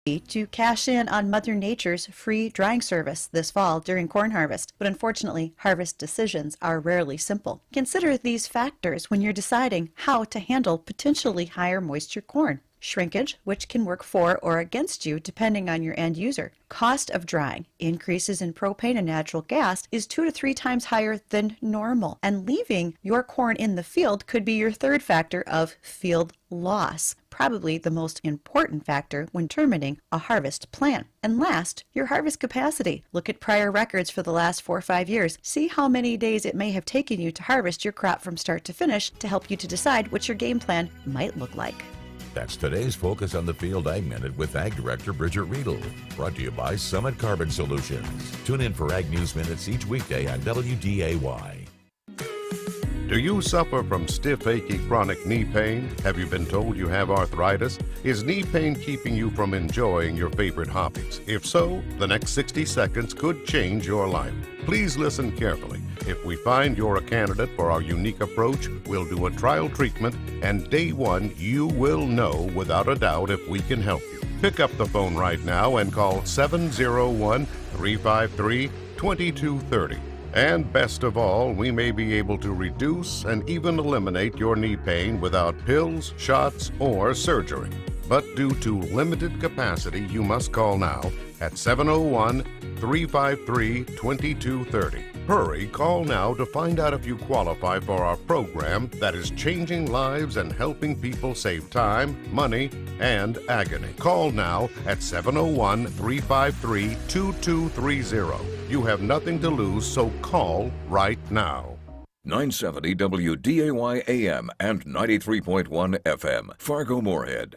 to cash in on Mother Nature's free drying service this fall during corn harvest, but unfortunately, harvest decisions are rarely simple. Consider these factors when you're deciding how to handle potentially higher moisture corn. Shrinkage, which can work for or against you depending on your end user. Cost of drying. Increases in propane and natural gas is 2 to 3 times higher than normal. And leaving your corn in the field could be your third factor of field loss. Probably the most important factor when determining a harvest plan. And last, your harvest capacity. Look at prior records for the last 4 or 5 years. See how many days it may have taken you to harvest your crop from start to finish to help you to decide what your game plan might look like. That's today's Focus on the Field Ag Minute with Ag Director Bridgette Readel. Brought to you by Summit Carbon Solutions. Tune in for Ag News Minutes each weekday on WDAY. Do you suffer from stiff, achy, chronic knee pain? Have you been told you have arthritis? Is knee pain keeping you from enjoying your favorite hobbies? If so, the next 60 seconds could change your life. Please listen carefully. If we find you're a candidate for our unique approach, we'll do a trial treatment, and day one, you will know without a doubt if we can help you. Pick up the phone right now and call 701-353-2230. And best of all, we may be able to reduce and even eliminate your knee pain without pills, shots, or surgery. But due to limited capacity, you must call now at 701-353-2230. Hurry, call now to find out if you qualify for our program that is changing lives and helping people save time, money, and agony. Call now at 701-353-2230. You have nothing to lose, so call right now. 970 WDAY AM and 93.1 FM, Fargo-Moorhead.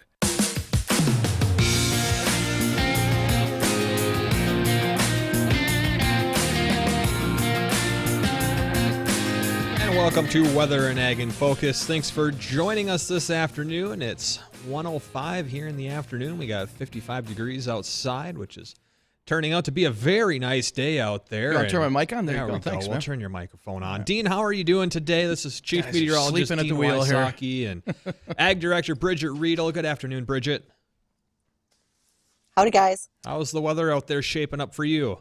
Welcome to Weather and Ag in Focus. Thanks for joining us this afternoon. It's 1:05 here in the afternoon. We got 55 degrees outside, which is turning out to be a very nice day out there. You want to turn my mic on? There you go. Thanks, man. We'll turn your microphone on. Right. Dean, how are you doing today? This is Chief Meteorologist Dean at the wheel Wysocki and Ag Director Bridgette Readel. Good afternoon, Bridgette. Howdy, guys. How's the weather out there shaping up for you?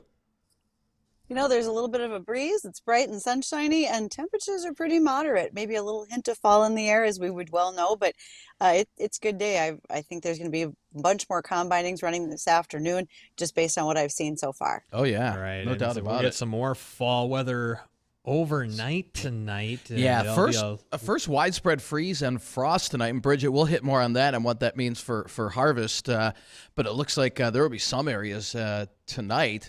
You know, there's a little bit of a breeze. It's bright and sunshiny, and temperatures are pretty moderate. Maybe a little hint of fall in the air, as we would well know, but it's a good day. I think there's going to be a bunch more combinings running this afternoon, just based on what I've seen so far. Oh, yeah. Right. No doubt about it. We'll get some more fall weather overnight tonight. Yeah, first widespread freeze and frost tonight. And Bridgette, we'll hit more on that and what that means for harvest. But it looks like there will be some areas tonight.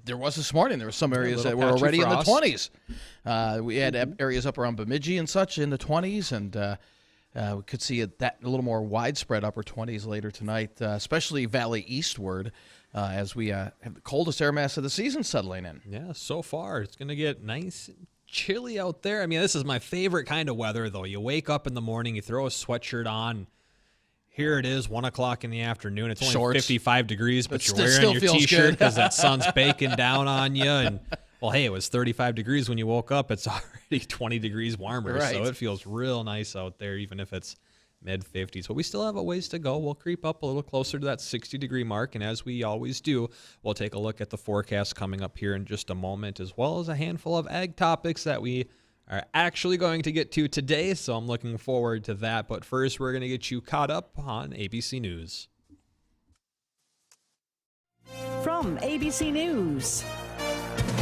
There was this morning. There were some areas that were already in the 20s. We had areas up around Bemidji and such in the 20s, and we could see that a little more widespread upper 20s later tonight, especially valley eastward. As we have the coldest air mass of the season settling in. Yeah, so far it's going to get nice and chilly out there. I mean, this is my favorite kind of weather, though. You wake up in the morning, you throw a sweatshirt on. Here it is, 1 o'clock in the afternoon. It's only Shorts. 55 degrees, but you're still wearing your feels T-shirt because that sun's baking down on you. And, well, hey, it was 35 degrees when you woke up. It's already 20 degrees warmer, right. So it feels real nice out there, even if it's mid-50s. But we still have a ways to go. We'll creep up a little closer to that 60-degree mark, and as we always do, we'll take a look at the forecast coming up here in just a moment, as well as a handful of ag topics that we are actually going to get to today, so I'm looking forward to that. But first, we're going to get you caught up on ABC News. From ABC News,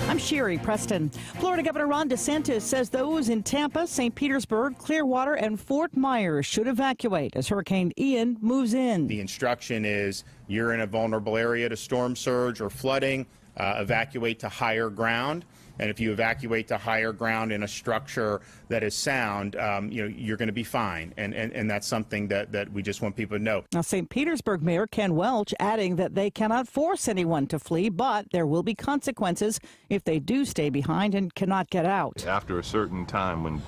I'm Sherry Preston. Florida Governor Ron DeSantis says those in Tampa, St. Petersburg, Clearwater, and Fort Myers should evacuate as Hurricane Ian moves in. The instruction is you're in a vulnerable area to storm surge or flooding, evacuate to higher ground. And if you evacuate to higher ground in a structure that is sound, you're going to be fine. And that's something that we just want people to know. Now, St. Petersburg Mayor Ken Welch adding that they cannot force anyone to flee, but there will be consequences if they do stay behind and cannot get out. After a certain time when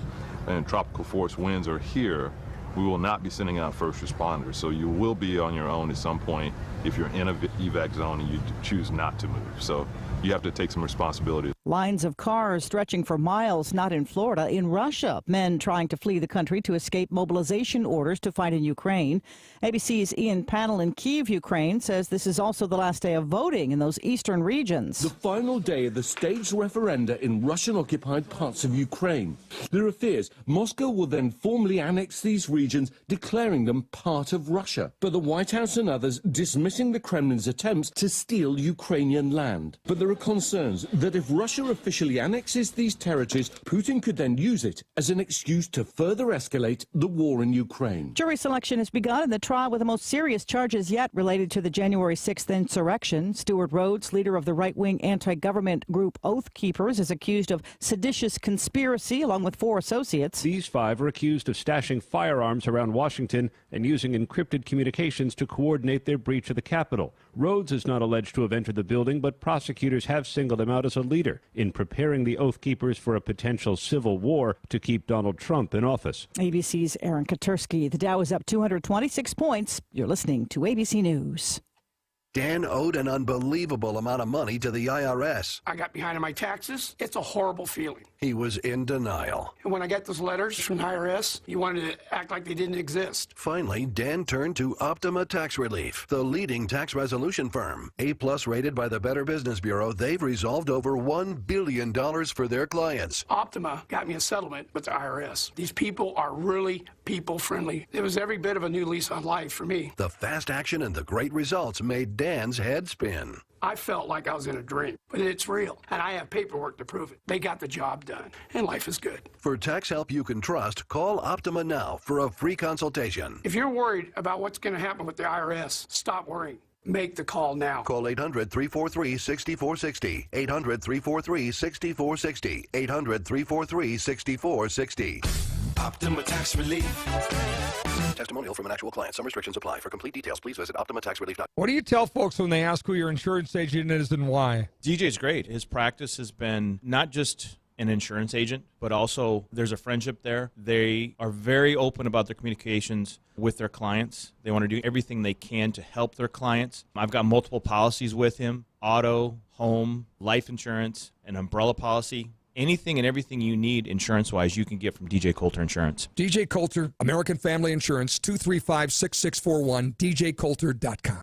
tropical force winds are here, we will not be sending out first responders. So you will be on your own at some point if you're in a evac zone and you choose not to move. So you have to take some responsibility. Lines of cars stretching for miles, not in Florida, in Russia. Men trying to flee the country to escape mobilization orders to fight in Ukraine. ABC's Ian Pannell in Kyiv, Ukraine, says this is also the last day of voting in those eastern regions. The final day of the staged referenda in Russian-occupied parts of Ukraine. There are fears Moscow will then formally annex these regions, declaring them part of Russia. But the White House and others dismissing the Kremlin's attempts to steal Ukrainian land. But there are concerns that if Russia officially annexes these territories, Putin could then use it as an excuse to further escalate the war in Ukraine. Jury selection has begun in the trial with the most serious charges yet related to the January 6th insurrection. Stuart Rhodes, leader of the right-wing anti-government group Oath Keepers, is accused of seditious conspiracy along with 4 associates. These 5 are accused of stashing firearms around Washington and using encrypted communications to coordinate their breach of the Capitol. Rhodes is not alleged to have entered the building, but prosecutors have singled him out as a leader in preparing the Oath Keepers for a potential civil war to keep Donald Trump in office. ABC's Aaron Katursky. The Dow is up 226 points. You're listening to ABC News. Dan owed an unbelievable amount of money to the IRS. I got behind on my taxes. It's a horrible feeling. He was in denial. And when I got those letters from the IRS, you wanted to act like they didn't exist. Finally, Dan turned to Optima Tax Relief, the leading tax resolution firm. A-plus rated by the Better Business Bureau, they've resolved over $1 billion for their clients. Optima got me a settlement with the IRS. These people are really people-friendly. It was every bit of a new lease on life for me. The fast action and the great results made Dan's head spin. I felt like I was in a dream, but it's real, and I have paperwork to prove it. They got the job done, and life is good. For tax help you can trust, call Optima now for a free consultation. If you're worried about what's going to happen with the IRS, stop worrying. Make the call now. Call 800-343-6460. 800-343-6460. 800-343-6460. Optima Tax Relief. Testimonial from an actual client. Some restrictions apply. For complete details, please visit OptimaTaxRelief.com. What do you tell folks when they ask who your insurance agent is and why? DJ's great. His practice has been not just an insurance agent, but also there's a friendship there. They are very open about their communications with their clients. They want to do everything they can to help their clients. I've got multiple policies with him: auto, home, life insurance, an umbrella policy. Anything and everything you need insurance-wise, you can get from DJ Coulter Insurance. DJ Coulter, American Family Insurance, 235-6641, djcoulter.com.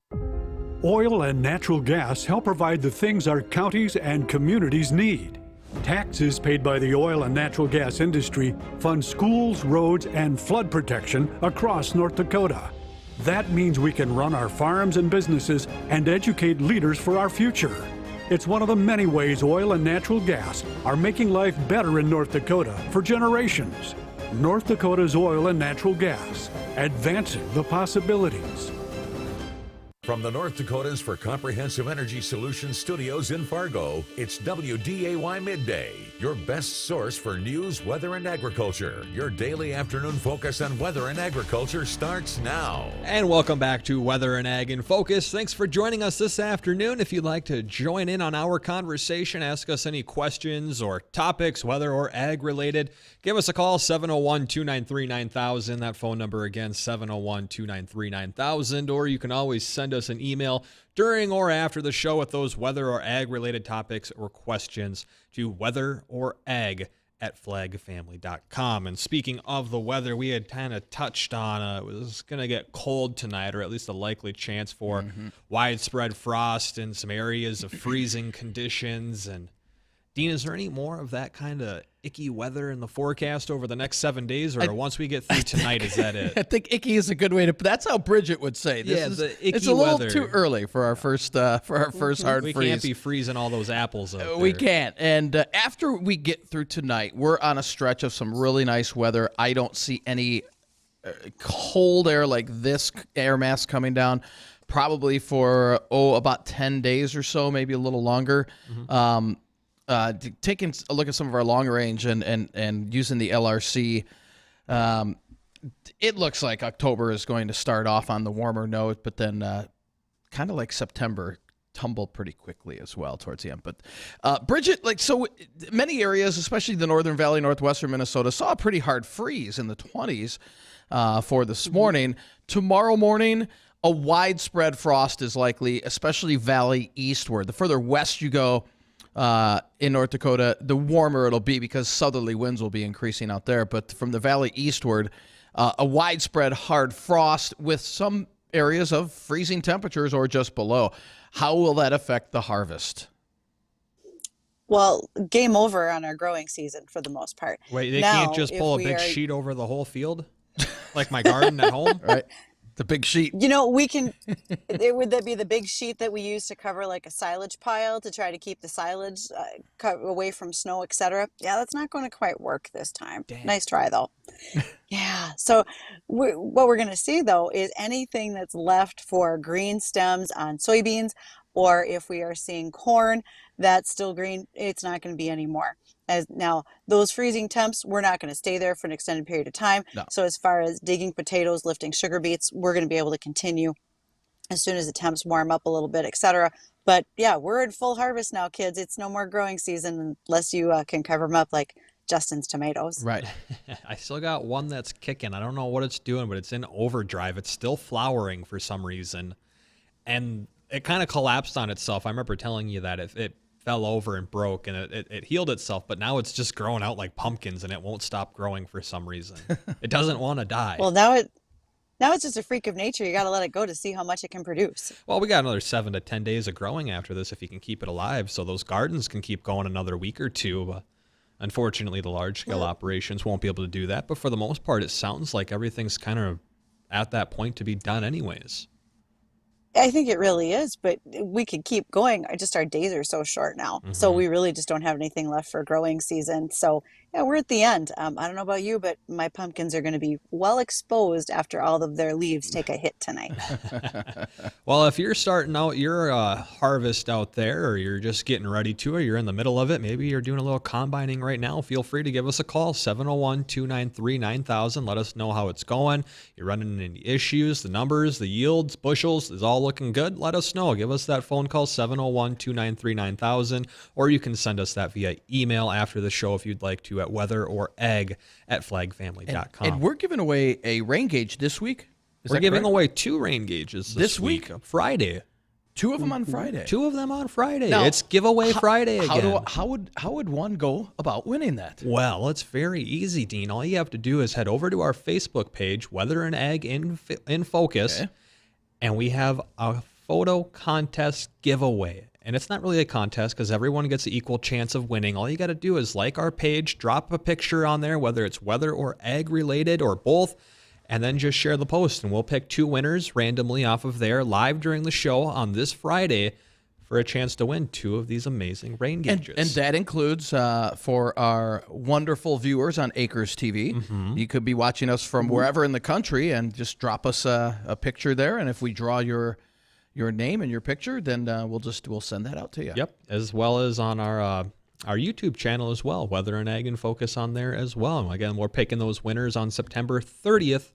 Oil and natural gas help provide the things our counties and communities need. Taxes paid by the oil and natural gas industry fund schools, roads, and flood protection across North Dakota. That means we can run our farms and businesses and educate leaders for our future. It's one of the many ways oil and natural gas are making life better in North Dakota for generations. North Dakota's oil and natural gas, advancing the possibilities. From the North Dakotas for Comprehensive Energy Solutions studios in Fargo, it's WDAY Midday, your best source for news, weather, and agriculture. Your daily afternoon focus on weather and agriculture starts now. And welcome back to Weather and Ag in Focus. Thanks for joining us this afternoon. If you'd like to join in on our conversation, ask us any questions or topics, weather or ag related, give us a call, 701-293-9000. That phone number again, 701-293-9000. Or you can always send us an email during or after the show with those weather or ag related topics or questions to weatherorag@flagfamily.com. And speaking of the weather, we had kind of touched on it was going to get cold tonight, or at least a likely chance for widespread frost in some areas of freezing conditions. And Dean, is there any more of that kind of icky weather in the forecast over the next 7 days, or once we get through tonight, is that it? I think icky is a good way to. That's how Bridgette would say. It's a little too early for our first hard freeze. We can't be freezing all those apples up there. We can't. And after we get through tonight, we're on a stretch of some really nice weather. I don't see any cold air like this air mass coming down. Probably for about 10 days or so, maybe a little longer. Taking a look at some of our long range and using the LRC, it looks like October is going to start off on the warmer note, but then kind of like September, tumble pretty quickly as well towards the end. But Bridgette, so many areas, especially the Northern Valley, northwestern Minnesota, saw a pretty hard freeze in the 20s for this morning. Tomorrow morning, a widespread frost is likely, especially valley eastward. The further west you go, in North Dakota, the warmer it'll be because southerly winds will be increasing out there. But from the valley eastward, a widespread hard frost with some areas of freezing temperatures or just below. How will that affect the harvest? Well, game over on our growing season for the most part. Wait, they Now, can't just if pull a we big are- sheet over the whole field? Like my garden at home? Right. The big sheet. You know, we can, would that be the big sheet that we use to cover like a silage pile to try to keep the silage away from snow, etc.? Yeah, that's not going to quite work this time. Nice try, though. Yeah. So what we're going to see, though, is anything that's left for green stems on soybeans, or if we are seeing corn that's still green, it's not going to be anymore. As now, those freezing temps, we're not going to stay there for an extended period of time. No. So as far as digging potatoes, lifting sugar beets, we're going to be able to continue as soon as the temps warm up a little bit, etc. But yeah, we're in full harvest now, kids. It's no more growing season unless you can cover them up like Justin's tomatoes. Right. I still got one that's kicking. I don't know what it's doing, but it's in overdrive. It's still flowering for some reason. And it kind of collapsed on itself. I remember telling you that it fell over and broke, and it healed itself, but now it's just growing out like pumpkins, and it won't stop growing for some reason. It doesn't want to die. Well, now it's just a freak of nature. You got to let it go to see how much it can produce. Well, we got another 7 to 10 days of growing after this if you can keep it alive, so those gardens can keep going another week or two. But unfortunately, the large-scale operations won't be able to do that, but for the most part, it sounds like everything's kind of at that point to be done anyways. I think it really is, but we could keep going. Just our days are so short now. So we really just don't have anything left for growing season. So yeah, we're at the end. I don't know about you, but my pumpkins are going to be well exposed after all of their leaves take a hit tonight. Well, if you're starting out your harvest out there, or you're just getting ready to, or you're in the middle of it, maybe you're doing a little combining right now, feel free to give us a call, 701-293-9000. Let us know how it's going. You're running into issues, the numbers, the yields, bushels is all looking good. Let us know. Give us that phone call, 701-293-9000, or you can send us that via email after the show if you'd like to, at weather-or-ag@flagfamily.com. And we're giving away a rain gauge this week. We're giving away 2 rain gauges this week. Friday. 2 of them on Friday. 2 of them on Friday. Now, it's giveaway Friday again. How would one go about winning that? Well, it's very easy, Dean. All you have to do is head over to our Facebook page, Weather and Ag in Focus, and we have a photo contest giveaway. And it's not really a contest because everyone gets an equal chance of winning. All you got to do is like our page, drop a picture on there, whether it's weather or ag related or both, and then just share the post. And we'll pick 2 winners randomly off of there live during the show on this Friday for a chance to win 2 of these amazing rain gauges. And that includes for our wonderful viewers on Acres TV. You could be watching us from wherever in the country and just drop us a picture there. And if we draw your name and your picture, then we'll send that out to you. Yep, as well as on our YouTube channel as well, Weather and Ag in Focus on there as well. And again, we're picking those winners on September 30th,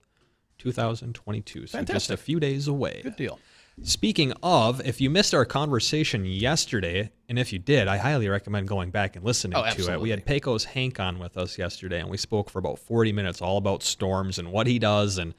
2022. So Fantastic. just a few days away. Good deal. Speaking of, if you missed our conversation yesterday, and if you did, I highly recommend going back and listening to it. We had Pecos Hank on with us yesterday, and we spoke for about 40 minutes all about storms and what he does, and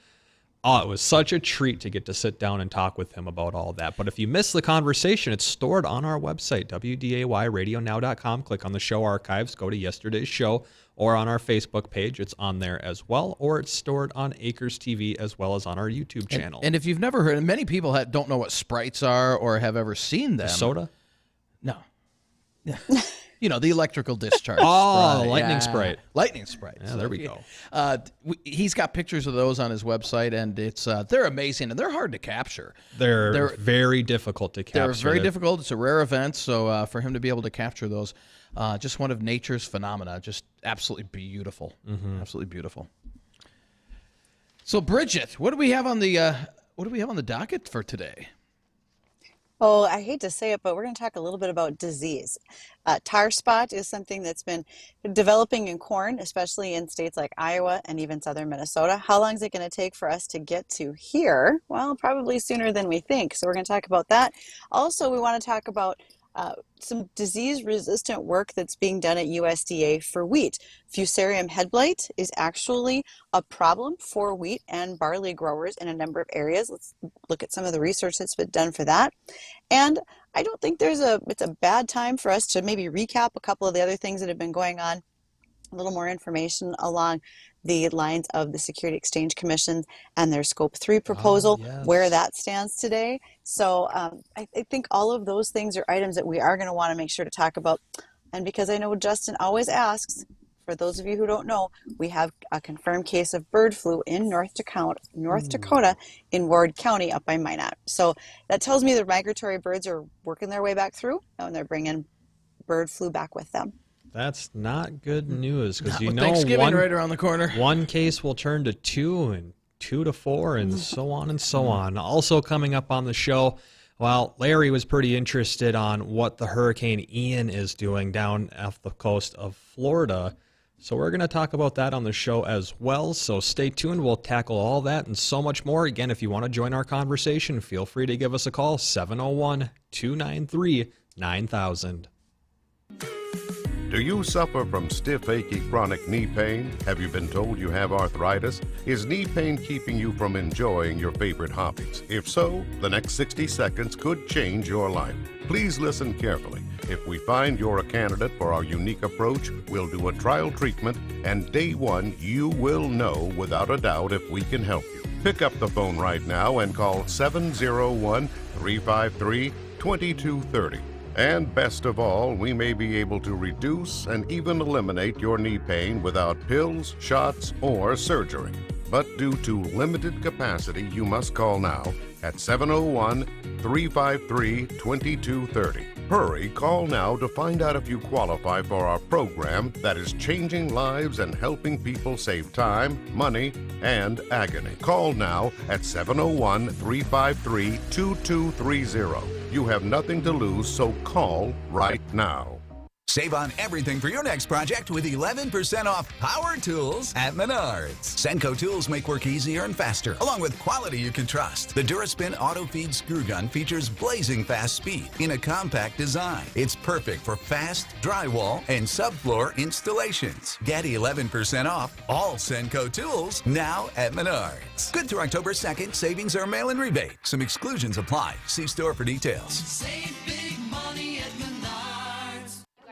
it was such a treat to get to sit down and talk with him about all that. But if you missed the conversation, it's stored on our website, wdayradionow.com. Click on the show archives, go to yesterday's show, or on our Facebook page. It's on there as well, or it's stored on Acres TV as well as on our YouTube channel. And if you've never heard, and many people don't know what sprites are or have ever seen them. Soda? No. You know, the electrical discharge. Oh, sprite. lightning sprite. Lightning sprite. Yeah, there we go. He's got pictures of those on his website, and they're amazing, and they're hard to capture. They're very difficult to capture. They're very difficult. It's a rare event, so for him to be able to capture those, just one of nature's phenomena, just absolutely beautiful. Absolutely beautiful. So, Bridgette, what do we have on the docket for today? Oh, I hate to say it, but we're going to talk a little bit about disease. Tar spot is something that's been developing in corn, especially in states like Iowa and even southern Minnesota. How long is it going to take for us to get to here? Well, probably sooner than we think. So we're going to talk about that. Also, we want to talk about some disease-resistant work that's being done at USDA for wheat. Fusarium head blight is actually a problem for wheat and barley growers in a number of areas. Let's look at some of the research that's been done for that. And I don't think it's a bad time for us to maybe recap a couple of the other things that have been going on, a little more information along the lines of the Security Exchange Commission and their Scope 3 proposal, where that stands today. So I think all of those things are items that we are going to want to make sure to talk about. And because I know Justin always asks, for those of you who don't know, we have a confirmed case of bird flu in North Dakota in Ward County up by Minot. So that tells me the migratory birds are working their way back through and they're bringing bird flu back with them. That's not good news because Thanksgiving right around the corner. One case will turn to 2 and 2 to 4 and so on and so on. Also coming up on the show, well, Larry was pretty interested on what the Hurricane Ian is doing down off the coast of Florida. So we're going to talk about that on the show as well. So stay tuned. We'll tackle all that and so much more. Again, if you want to join our conversation, feel free to give us a call, 701-293-9000. Do you suffer from stiff, achy, chronic knee pain? Have you been told you have arthritis? Is knee pain keeping you from enjoying your favorite hobbies? If so, the next 60 seconds could change your life. Please listen carefully. If we find you're a candidate for our unique approach, we'll do a trial treatment, and day one, you will know without a doubt if we can help you. Pick up the phone right now and call 701-353-2230. And best of all, we may be able to reduce and even eliminate your knee pain without pills, shots, or surgery. But due to limited capacity, you must call now at 701-353-2230. Hurry, call now to find out if you qualify for our program that is changing lives and helping people save time, money, and agony. Call now at 701-353-2230. You have nothing to lose, so call right now. Save on everything for your next project with 11% off power tools at Menards. Senko tools make work easier and faster, along with quality you can trust. The Duraspin Auto Feed Screw Gun features blazing fast speed in a compact design. It's perfect for fast drywall and subfloor installations. Get 11% off all Senko tools now at Menards. Good through October 2nd. Savings are mail-in rebate. Some exclusions apply. See store for details. Save big money at Menards.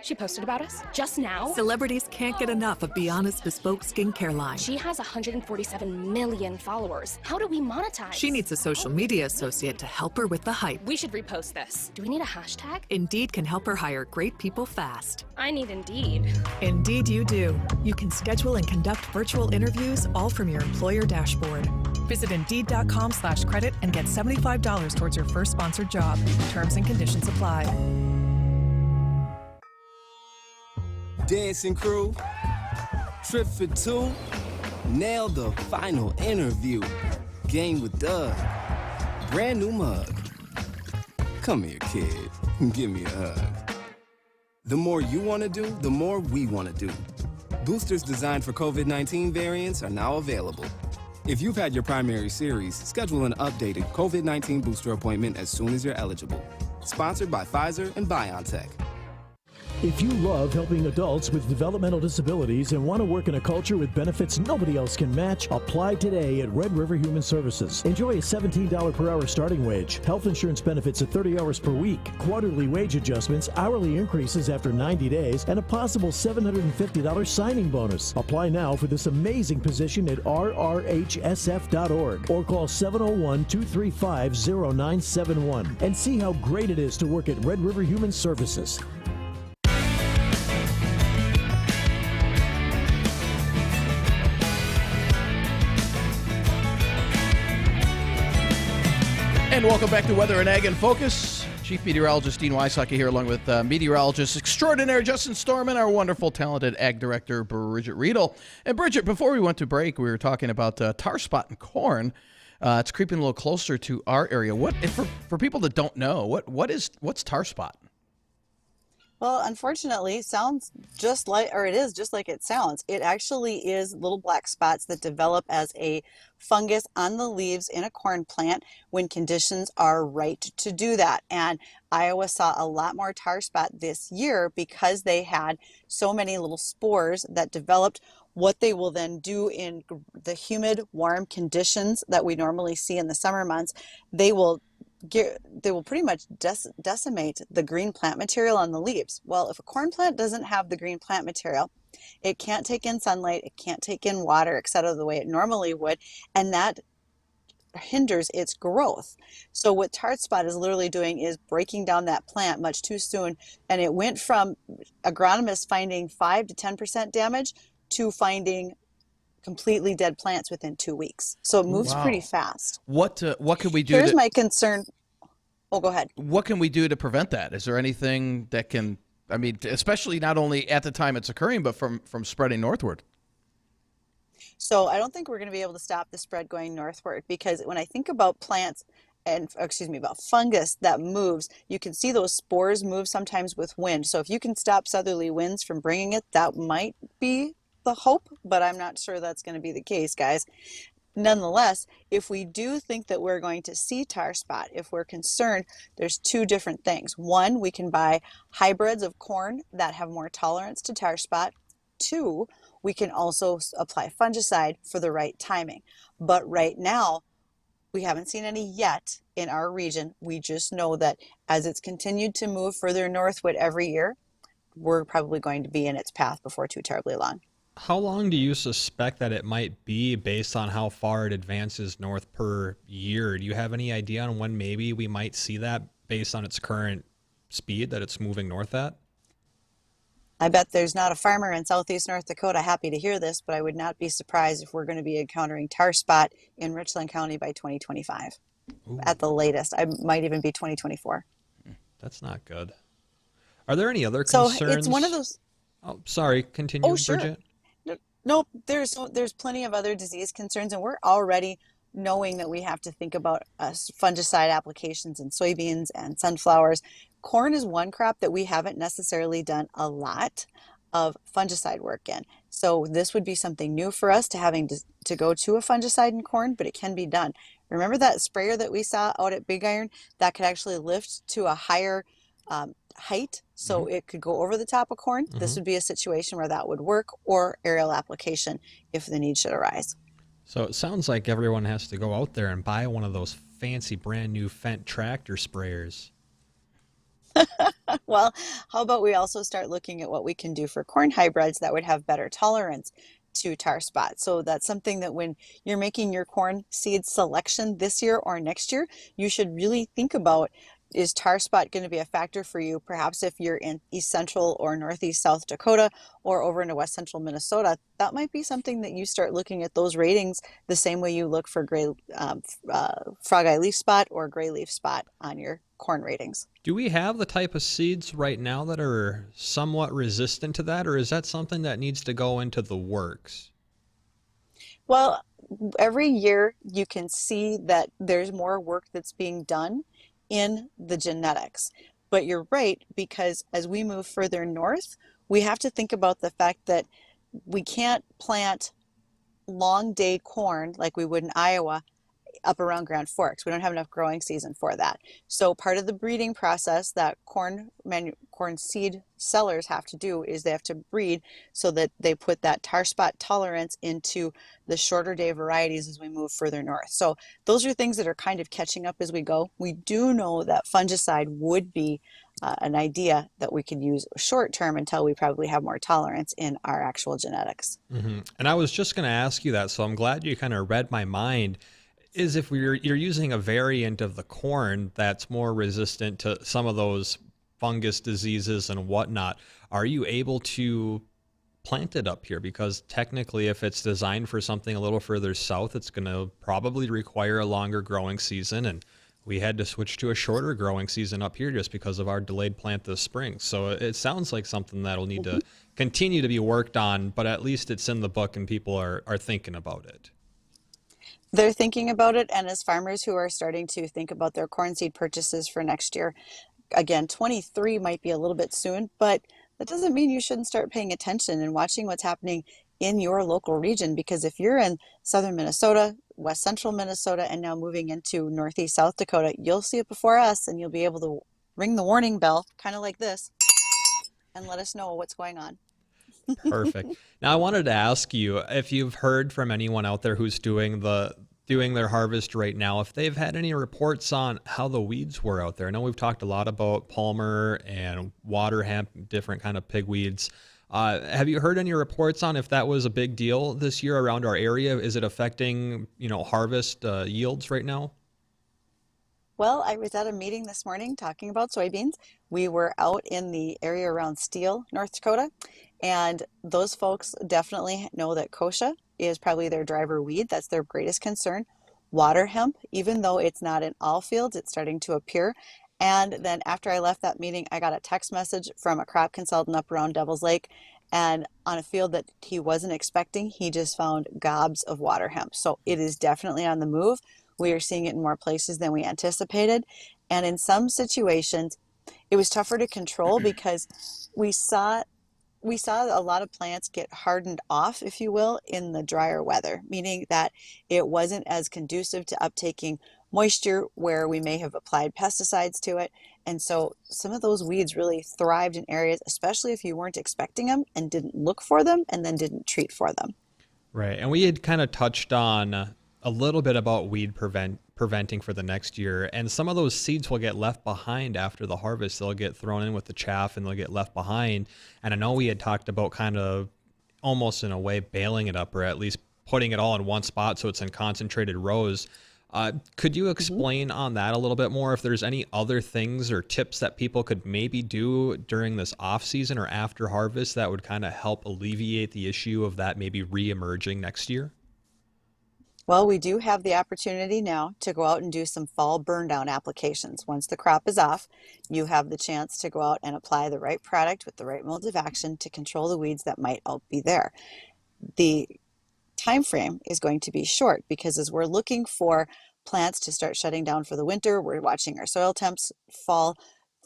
She posted about us just now. Celebrities can't get enough of Be Honest Bespoke skincare line. She has 147 million followers. How do we monetize? She needs a social media associate to help her with the hype. We should repost this. Do we need a hashtag? Indeed can help her hire great people fast. I need Indeed. Indeed you do. You can schedule and conduct virtual interviews all from your employer dashboard. Visit Indeed.com/credit and get $75 towards your first sponsored job. Terms and conditions apply. Dancing crew, trip for two, nail the final interview. Game with Doug, brand new mug. Come here, kid, give me a hug. The more you want to do, the more we want to do. Boosters designed for COVID-19 variants are now available. If you've had your primary series, schedule an updated COVID-19 booster appointment as soon as you're eligible. Sponsored by Pfizer and BioNTech. If you love helping adults with developmental disabilities and want to work in a culture with benefits nobody else can match, apply today at Red River Human Services. Enjoy a $17 per hour starting wage, health insurance benefits at 30 hours per week, quarterly wage adjustments, hourly increases after 90 days, and a possible $750 signing bonus. Apply now for this amazing position at rrhsf.org or call 701-235-0971 and see how great it is to work at Red River Human Services. And welcome back to Weather and Ag in Focus. Chief Meteorologist Dean Wysocki here, along with meteorologist extraordinaire Justin Storm and our wonderful, talented Ag Director Bridgette Readel. And Bridgette, before we went to break, we were talking about tar spot in corn. It's creeping a little closer to our area. What, for people that don't know, what's tar spot? Well, unfortunately, it is just like it sounds. It actually is little black spots that develop as a fungus on the leaves in a corn plant when conditions are right to do that. And Iowa saw a lot more tar spot this year because they had so many little spores that developed. What they will then do in the humid, warm conditions that we normally see in the summer months, they will they will pretty much decimate the green plant material on the leaves. Well, if a corn plant doesn't have the green plant material, it can't take in sunlight, it can't take in water, etc., the way it normally would, and that hinders its growth. So what tar spot is literally doing is breaking down that plant much too soon, and it went from agronomists finding 5 to 10% damage to finding completely dead plants within 2 weeks. So it moves pretty fast. What can we do? Here's my concern. Oh, go ahead. What can we do to prevent that? Is there anything that can, I mean, especially not only at the time it's occurring, but from spreading northward? So I don't think we're going to be able to stop the spread going northward, because when I think about plants and, about fungus that moves, you can see those spores move sometimes with wind. So if you can stop southerly winds from bringing it, that might be the hope, but I'm not sure that's going to be the case, guys. Nonetheless, if we do think that we're going to see tar spot, if we're concerned, there's two different things. One, we can buy hybrids of corn that have more tolerance to tar spot. Two, we can also apply fungicide for the right timing. But right now, we haven't seen any yet in our region. We just know that as it's continued to move further northward every year, we're probably going to be in its path before too terribly long. How long do you suspect that it might be based on how far it advances north per year? Do you have any idea on when maybe we might see that based on its current speed that it's moving north at? I bet there's not a farmer in southeast North Dakota happy to hear this, but I would not be surprised if we're going to be encountering tar spot in Richland County by 2025. Ooh. At the latest. I might even be 2024. That's not good. Are there any other concerns? So it's one of those... Oh, sorry. Continue, oh, sure. Bridgette. Nope, there's plenty of other disease concerns, and we're already knowing that we have to think about fungicide applications in soybeans and sunflowers. Corn is one crop that we haven't necessarily done a lot of fungicide work in. So this would be something new for us to having to go to a fungicide in corn, but it can be done. Remember that sprayer that we saw out at Big Iron that could actually lift to a higher height, so it could go over the top of corn? This would be a situation where that would work, or aerial application if the need should arise. So it sounds like everyone has to go out there and buy one of those fancy brand new Fendt tractor sprayers. Well, how about we also start looking at what we can do for corn hybrids that would have better tolerance to tar spot. So that's something that when you're making your corn seed selection this year or next year, you should really think about, is tar spot going to be a factor for you? Perhaps if you're in east central or northeast South Dakota or over into west central Minnesota, that might be something that you start looking at those ratings the same way you look for gray frog eye leaf spot or gray leaf spot on your corn ratings. Do we have the type of seeds right now that are somewhat resistant to that, or is that something that needs to go into the works? Well, every year you can see that there's more work that's being done in the genetics. But you're right, because as we move further north, we have to think about the fact that we can't plant long day corn like we would in Iowa up around Grand Forks. We don't have enough growing season for that. So part of the breeding process that corn seed sellers have to do is they have to breed so that they put that tar spot tolerance into the shorter day varieties as we move further north. So those are things that are kind of catching up as we go. We do know that fungicide would be an idea that we could use short term until we probably have more tolerance in our actual genetics. And I was just going to ask you that, so I'm glad you kind of read my mind. Is if you're using a variant of the corn that's more resistant to some of those fungus diseases and whatnot, are you able to plant it up here? Because technically, if it's designed for something a little further south, it's going to probably require a longer growing season, and we had to switch to a shorter growing season up here just because of our delayed plant this spring. So it sounds like something that'll need to continue to be worked on, but at least it's in the book and people are thinking about it. They're thinking about it, and as farmers who are starting to think about their corn seed purchases for next year, again, 23 might be a little bit soon, but that doesn't mean you shouldn't start paying attention and watching what's happening in your local region, because if you're in southern Minnesota, west central Minnesota, and now moving into northeast South Dakota, you'll see it before us, and you'll be able to ring the warning bell, kind of like this, and let us know what's going on. Perfect. Now, I wanted to ask you if you've heard from anyone out there who's doing the doing their harvest right now, if they've had any reports on how the weeds were out there. I know we've talked a lot about palmer and water hemp, different kind of pigweeds. Have you heard any reports on if that was a big deal this year around our area? Is it affecting, harvest yields right now? Well, I was at a meeting this morning talking about soybeans. We were out in the area around Steele, North Dakota, and those folks definitely know that kochia is probably their driver weed. That's their greatest concern. Water hemp, even though it's not in all fields, it's starting to appear. And then after I left that meeting, I got a text message from a crop consultant up around Devil's Lake. And on a field that he wasn't expecting, he just found gobs of water hemp. So it is definitely on the move. We are seeing it in more places than we anticipated. And in some situations, it was tougher to control because we saw a lot of plants get hardened off, if you will, in the drier weather, meaning that it wasn't as conducive to uptaking moisture where we may have applied pesticides to it. And so some of those weeds really thrived in areas, especially if you weren't expecting them and didn't look for them and then didn't treat for them. Right. And we had kind of touched on a little bit about weed preventing for the next year. And some of those seeds will get left behind after the harvest. They'll get thrown in with the chaff and they'll get left behind. And I know we had talked about kind of almost in a way baling it up, or at least putting it all in one spot so it's in concentrated rows. Could you explain on that a little bit more? If there's any other things or tips that people could maybe do during this off season or after harvest that would kind of help alleviate the issue of that maybe re-emerging next year? Well, we do have the opportunity now to go out and do some fall burn down applications. Once the crop is off, you have the chance to go out and apply the right product with the right mode of action to control the weeds that might be there. The time frame is going to be short because as we're looking for plants to start shutting down for the winter, we're watching our soil temps fall,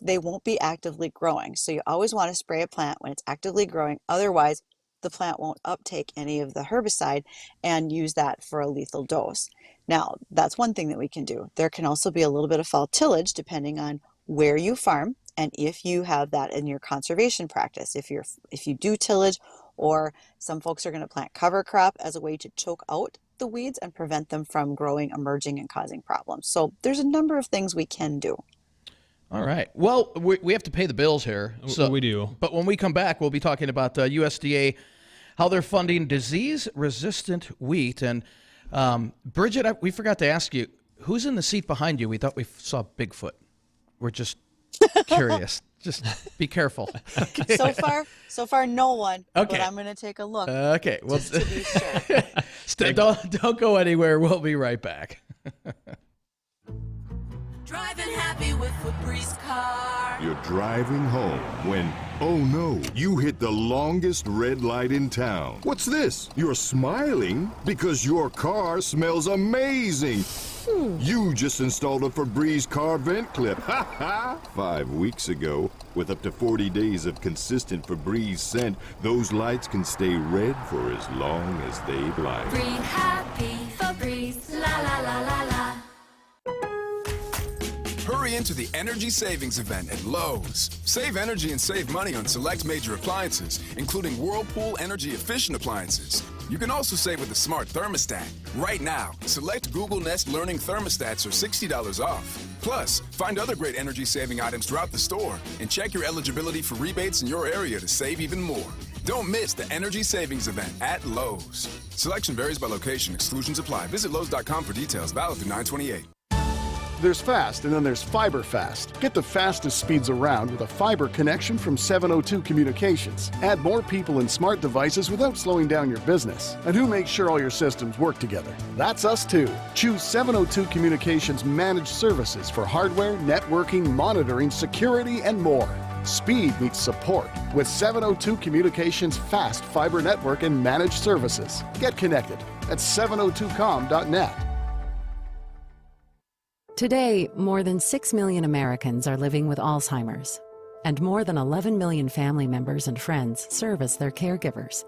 they won't be actively growing. So you always want to spray a plant when it's actively growing. Otherwise, the plant won't uptake any of the herbicide and use that for a lethal dose. Now, that's one thing that we can do. There can also be a little bit of fall tillage depending on where you farm and if you have that in your conservation practice. If you do tillage, or some folks are going to plant cover crop as a way to choke out the weeds and prevent them from growing, emerging, and causing problems. So there's a number of things we can do. All right. Well, we have to pay the bills here. So we do. But when we come back, we'll be talking about USDA, how they're funding disease-resistant wheat. And Bridgette, we forgot to ask you, who's in the seat behind you? We thought we saw Bigfoot. We're just curious. Just be careful. Okay. So far, no one. Okay. But I'm going to take a look. Okay. Well, just to be sure. Don't go anywhere. We'll be right back. Driving happy with Febreze car. You're driving home when, oh no, you hit the longest red light in town. What's this? You're smiling because your car smells amazing. You just installed a Febreze car vent clip. Ha ha! 5 weeks ago, with up to 40 days of consistent Febreze scent, those lights can stay red for as long as they'd like. Breathe happy, Febreze, la la la la la. Hurry into the Energy Savings Event at Lowe's. Save energy and save money on select major appliances, including Whirlpool Energy Efficient appliances. You can also save with a smart thermostat. Right now, select Google Nest Learning thermostats are $60 off. Plus, find other great energy-saving items throughout the store and check your eligibility for rebates in your area to save even more. Don't miss the Energy Savings Event at Lowe's. Selection varies by location. Exclusions apply. Visit Lowe's.com for details. Valid through 9/28. There's fast, and then there's fiber fast. Get the fastest speeds around with a fiber connection from 702 Communications. Add more people and smart devices without slowing down your business. And who makes sure all your systems work together? That's us too. Choose 702 Communications Managed Services for hardware, networking, monitoring, security, and more. Speed meets support with 702 Communications Fast Fiber Network and Managed Services. Get connected at 702com.net. Today, more than 6 million Americans are living with Alzheimer's, and more than 11 million family members and friends serve as their caregivers.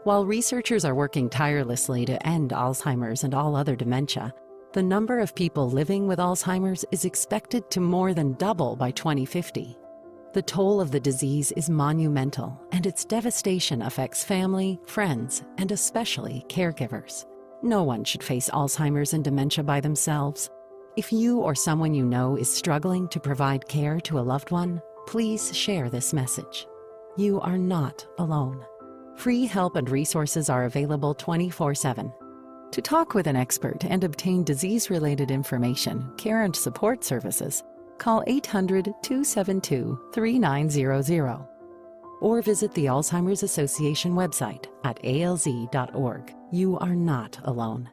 While researchers are working tirelessly to end Alzheimer's and all other dementia, the number of people living with Alzheimer's is expected to more than double by 2050. The toll of the disease is monumental, and its devastation affects family, friends, and especially caregivers. No one should face Alzheimer's and dementia by themselves. If you or someone you know is struggling to provide care to a loved one, please share this message. You are not alone. Free help and resources are available 24/7. To talk with an expert and obtain disease-related information, care and support services, call 800-272-3900 or visit the Alzheimer's Association website at alz.org. You are not alone.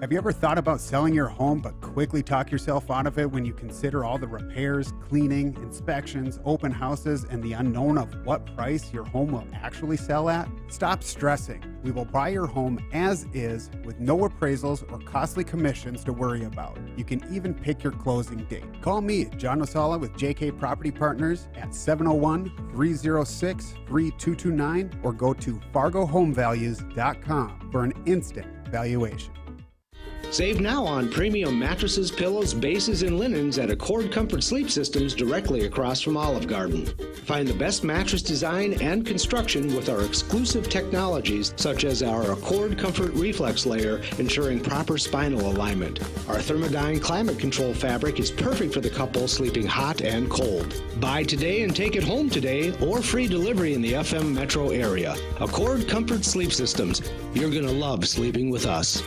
Have you ever thought about selling your home but quickly talk yourself out of it when you consider all the repairs, cleaning, inspections, open houses, and the unknown of what price your home will actually sell at? Stop stressing. We will buy your home as is with no appraisals or costly commissions to worry about. You can even pick your closing date. Call me, John Osala with JK Property Partners at 701-306-3229 or go to fargohomevalues.com for an instant valuation. Save now on premium mattresses, pillows, bases, and linens at Accord Comfort Sleep Systems directly across from Olive Garden. Find the best mattress design and construction with our exclusive technologies such as our Accord Comfort Reflex Layer, ensuring proper spinal alignment. Our Thermodyne climate control fabric is perfect for the couple sleeping hot and cold. Buy today and take it home today, or free delivery in the FM metro area. Accord Comfort Sleep Systems. You're going to love sleeping with us.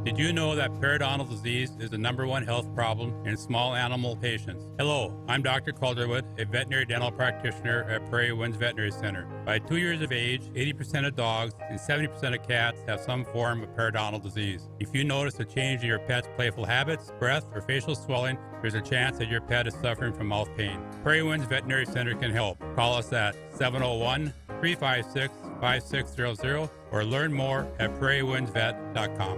Did you know that periodontal disease is the #1 health problem in small animal patients? Hello, I'm Dr. Calderwood, a veterinary dental practitioner at Prairie Winds Veterinary Center. By 2 years of age, 80% of dogs and 70% of cats have some form of periodontal disease. If you notice a change in your pet's playful habits, breath, or facial swelling, there's a chance that your pet is suffering from mouth pain. Prairie Winds Veterinary Center can help. Call us at 701-356-5600 or learn more at prairiewindsvet.com.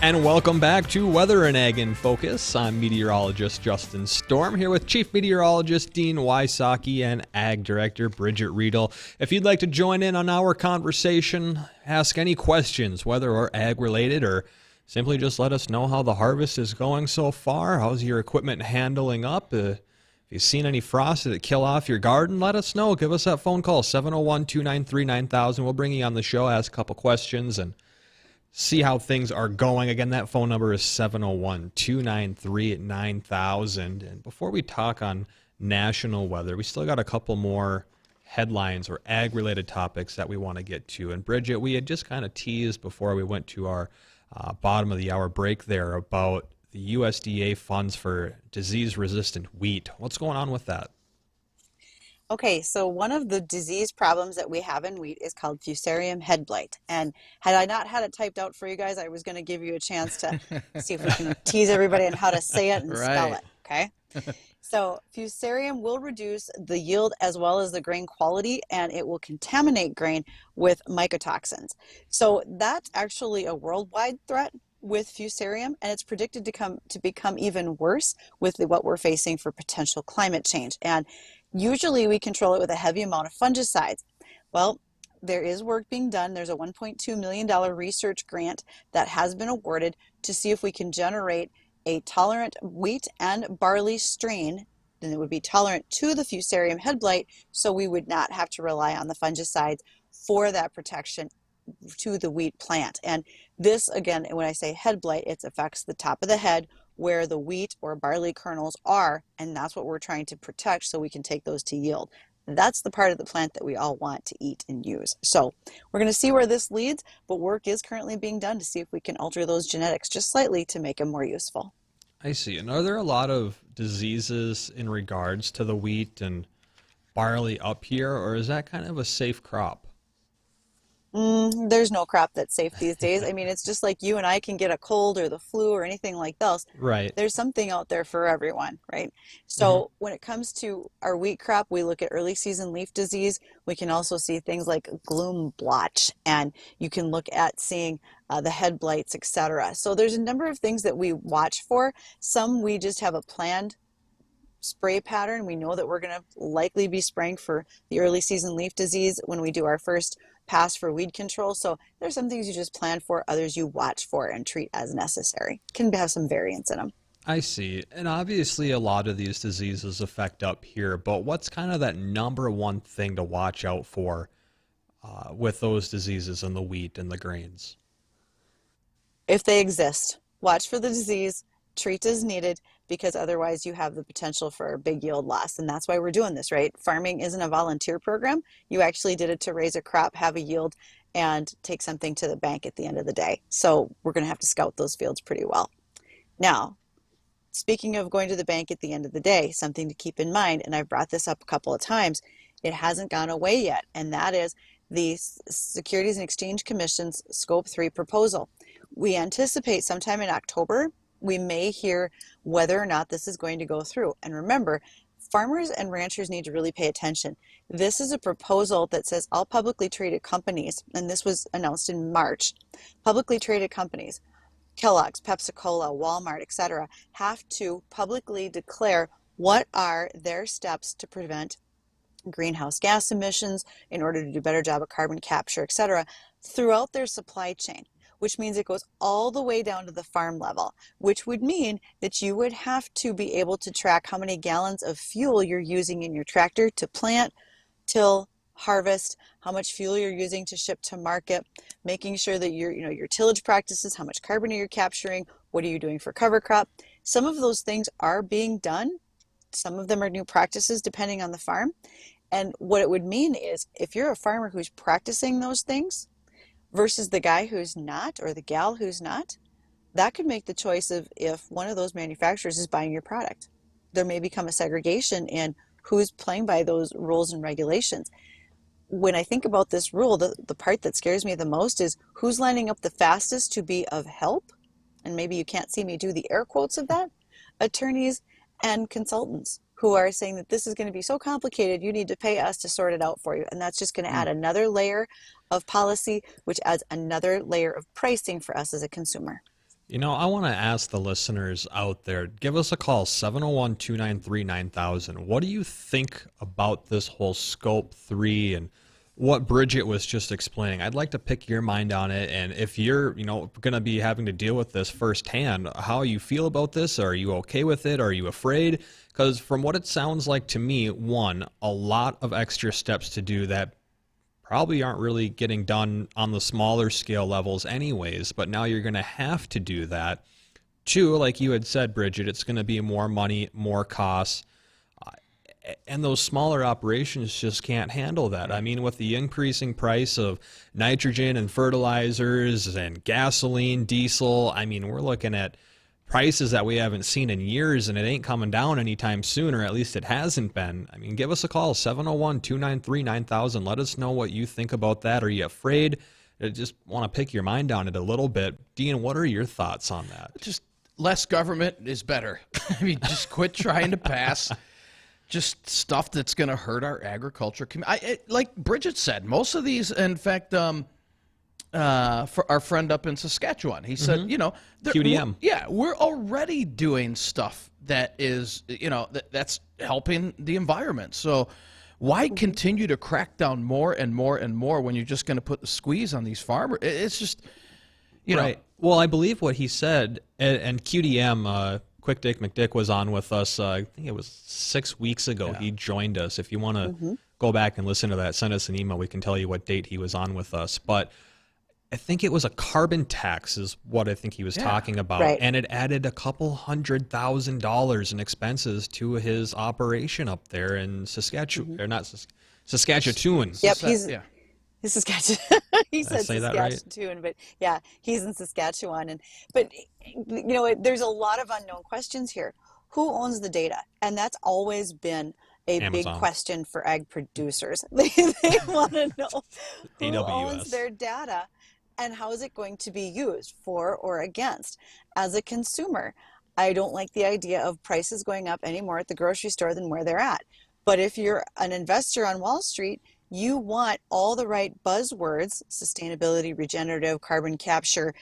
And welcome back to Weather and Ag in Focus. I'm meteorologist Justin Storm here with Chief Meteorologist Dean Wysocki and Ag Director Bridgette Readel. If you'd like to join in on our conversation, ask any questions, whether or ag related, or simply just let us know how the harvest is going so far. How's your equipment handling up? If you've seen any frost, did it kill off your garden? Let us know. Give us that phone call, 701-293-9000. We'll bring you on the show, ask a couple questions, and see how things are going. Again, that phone number is 701-293-9000. And before we talk on national weather, we still got a couple more headlines or ag-related topics that we want to get to. And Bridgette, we had just kind of teased before we went to our bottom of the hour break there about the USDA funds for disease-resistant wheat. What's going on with that? Okay, so one of the disease problems that we have in wheat is called Fusarium head blight. And had I not had it typed out for you guys, I was going to give you a chance to see if we can tease everybody on how to say it and spell it, okay? So Fusarium will reduce the yield as well as the grain quality, and it will contaminate grain with mycotoxins. So that's actually a worldwide threat with Fusarium, and it's predicted to become even worse with what we're facing for potential climate change. And usually we control it with a heavy amount of fungicides. Well, there is work being done. There's a $1.2 million research grant that has been awarded to see if we can generate a tolerant wheat and barley strain, and it would be tolerant to the Fusarium head blight, so we would not have to rely on the fungicides for that protection to the wheat plant. And this, again, when I say head blight, it affects the top of the head where the wheat or barley kernels are, and that's what we're trying to protect so we can take those to yield. That's the part of the plant that we all want to eat and use. So we're going to see where this leads, but work is currently being done to see if we can alter those genetics just slightly to make them more useful. I see. And are there a lot of diseases in regards to the wheat and barley up here, or is that kind of a safe crop? There's no crop that's safe these days. I mean, it's just like you and I can get a cold or the flu or anything like else. Right. There's something out there for everyone, right? So when it comes to our wheat crop, we look at early season leaf disease. We can also see things like gloom blotch, and you can look at seeing the head blights, etc. So there's a number of things that we watch for. Some we just have a planned spray pattern. We know that we're going to likely be spraying for the early season leaf disease when we do our first pass for weed control. So there's some things you just plan for, others you watch for and treat as necessary. Can have some variance in them. I see. And obviously a lot of these diseases affect up here, but what's kind of that number one thing to watch out for with those diseases in the wheat and the grains? If they exist, watch for the disease, treat as needed, because otherwise you have the potential for a big yield loss. And that's why we're doing this, right? Farming isn't a volunteer program. You actually did it to raise a crop, have a yield, and take something to the bank at the end of the day. So we're going to have to scout those fields pretty well. Now, speaking of going to the bank at the end of the day, something to keep in mind, and I've brought this up a couple of times, it hasn't gone away yet, and that is the Securities and Exchange Commission's Scope 3 proposal. We anticipate sometime in October, we may hear whether or not this is going to go through. And remember, farmers and ranchers need to really pay attention. This is a proposal that says all publicly traded companies, and this was announced in March, publicly traded companies, Kellogg's, Pepsi-Cola, Walmart, etc., have to publicly declare what are their steps to prevent greenhouse gas emissions in order to do a better job of carbon capture, etc., throughout their supply chain, which means it goes all the way down to the farm level, which would mean that you would have to be able to track how many gallons of fuel you're using in your tractor to plant, till, harvest, how much fuel you're using to ship to market, making sure that your tillage practices, how much carbon are you capturing, what are you doing for cover crop. Some of those things are being done. Some of them are new practices depending on the farm. And what it would mean is if you're a farmer who's practicing those things versus the guy who's not, or the gal who's not, that could make the choice of if one of those manufacturers is buying your product. There may become a segregation in who's playing by those rules and regulations. When I think about this rule, the part that scares me the most is who's lining up the fastest to be of help. And maybe you can't see me do the air quotes of that. Attorneys and consultants who are saying that this is going to be so complicated, you need to pay us to sort it out for you. And that's just going to add another layer of policy, which adds another layer of pricing for us as a consumer. You know, I want to ask the listeners out there, give us a call, 701-293-9000. What do you think about this whole Scope 3 and what Bridgette was just explaining? I'd like to pick your mind on it. And if you're, going to be having to deal with this firsthand, how you feel about this? Are you okay with it? Are you afraid? Because from what it sounds like to me, one, a lot of extra steps to do that probably aren't really getting done on the smaller scale levels anyways, but now you're going to have to do that. Two, like you had said, Bridgette, it's going to be more money, more costs, and those smaller operations just can't handle that. I mean, with the increasing price of nitrogen and fertilizers and gasoline, diesel, I mean, we're looking at prices that we haven't seen in years, and it ain't coming down anytime soon, or at least it hasn't been. I mean, give us a call, 701-293-9000. Let us know what you think about that. Are you afraid? I just want to pick your mind on it a little bit. Dean, what are your thoughts on that? Just less government is better. I mean, just quit trying to pass just stuff that's going to hurt our agriculture community. Like Bridgette said, most of these, in fact, for our friend up in Saskatchewan, he said, QDM. We're already doing stuff that is, that's helping the environment. So why continue to crack down more and more and more when you're just going to put the squeeze on these farmers? It's just, right. Well, I believe what he said, and QDM, Quick Dick McDick was on with us, I think it was 6 weeks ago. Yeah. He joined us. If you want to go back and listen to that, send us an email. We can tell you what date he was on with us. But I think it was a carbon tax is what I think he was talking about. Right. And it added a couple $100,000 in expenses to his operation up there in Saskatchewan. Or not Saskatchewan. Yep, he's Saskatchewan. He said Right? Saskatchewan, but yeah, he's in Saskatchewan. But there's a lot of unknown questions here. Who owns the data? And that's always been a Amazon. Big question for ag producers. They want to know who owns their data and how is it going to be used, for or against. As a consumer, I don't like the idea of prices going up any more at the grocery store than where they're at. But if you're an investor on Wall Street, you want all the right buzzwords: sustainability, regenerative, carbon capture,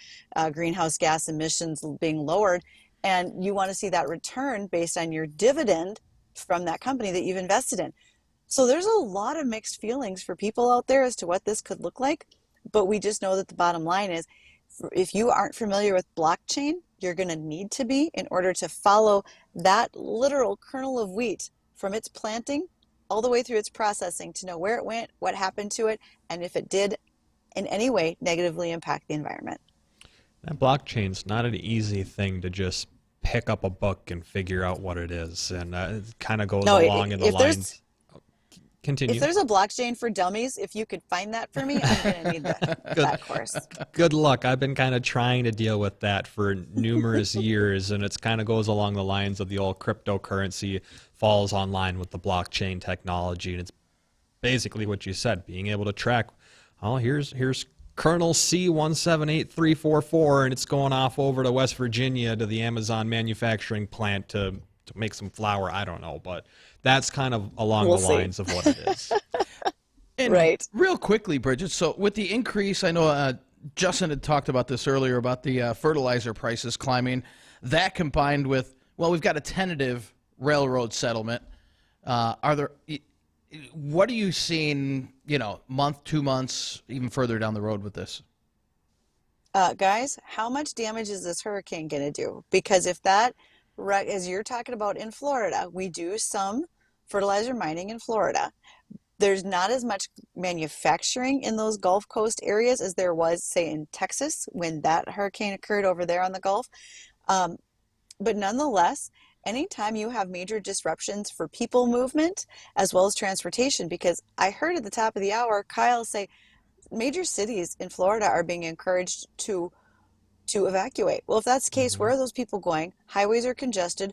greenhouse gas emissions being lowered, and you want to see that return based on your dividend from that company that you've invested in. So there's a lot of mixed feelings for people out there as to what this could look like. But we just know that the bottom line is, if you aren't familiar with blockchain, you're going to need to be in order to follow that literal kernel of wheat from its planting all the way through its processing to know where it went, what happened to it, and if it did in any way negatively impact the environment. That blockchain's not an easy thing to just pick up a book and figure out what it is, and it kind of goes along in the lines. Continue. If there's a blockchain for dummies, if you could find that for me, I'm going to need that course. Good luck. I've been kind of trying to deal with that for numerous years, and it's kind of goes along the lines of the old cryptocurrency falls online with the blockchain technology, and it's basically what you said, being able to track, oh, here's kernel C178344, and it's going off over to West Virginia to the Amazon manufacturing plant to make some flour. I don't know, but that's kind of along the lines of what it is. And right. Real quickly, Bridgette, so with the increase, I know Justin had talked about this earlier about the fertilizer prices climbing. That combined with, well, we've got a tentative railroad settlement. What are you seeing, month, 2 months, even further down the road with this? Guys, how much damage is this hurricane going to do? Because if that, as you're talking about in Florida, we do some fertilizer mining in Florida. There's not as much manufacturing in those Gulf Coast areas as there was, say, in Texas when that hurricane occurred over there on the Gulf. But nonetheless, anytime you have major disruptions for people movement as well as transportation, because I heard at the top of the hour, Kyle say major cities in Florida are being encouraged to evacuate. Well, if that's the case, where are those people going? Highways are congested.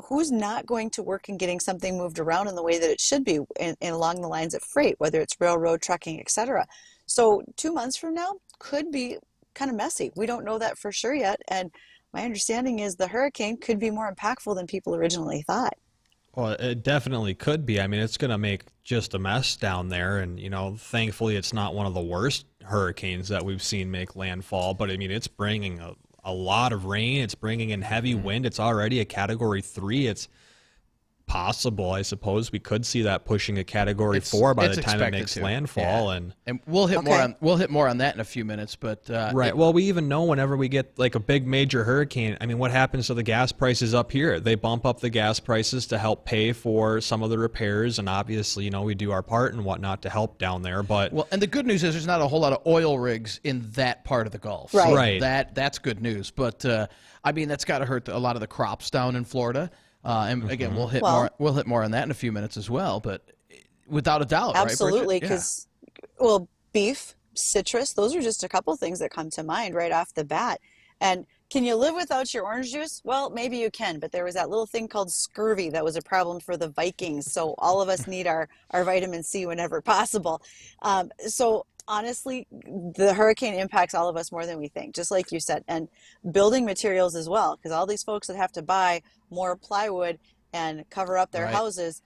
Who's not going to work in getting something moved around in the way that it should be and along the lines of freight, whether it's railroad, trucking, etc. So 2 months from now could be kind of messy. We don't know that for sure yet. And my understanding is the hurricane could be more impactful than people originally thought. Well, it definitely could be. I mean, it's going to make just a mess down there. And, thankfully it's not one of the worst hurricanes that we've seen make landfall. But, I mean, it's bringing a lot of rain. It's bringing in heavy wind. It's already a Category 3. It's possible, I suppose, we could see that pushing a Category 4 by the time it makes landfall. Yeah. And we'll hit more on that in a few minutes. But right. Well, we even know whenever we get like a big major hurricane, I mean, what happens to the gas prices up here? They bump up the gas prices to help pay for some of the repairs, and obviously, we do our part and whatnot to help down there. But and the good news is there's not a whole lot of oil rigs in that part of the Gulf. Right. So right. That's good news. But I mean, that's got to hurt a lot of the crops down in Florida. And again, we'll hit more on that in a few minutes as well. But without a doubt, absolutely, right, because beef, citrus, those are just a couple things that come to mind right off the bat. And can you live without your orange juice? Well, maybe you can, but there was that little thing called scurvy that was a problem for the Vikings. So all of us need our vitamin C whenever possible. So honestly, the hurricane impacts all of us more than we think, just like you said, and building materials as well, because all these folks that have to buy more plywood and cover up their houses,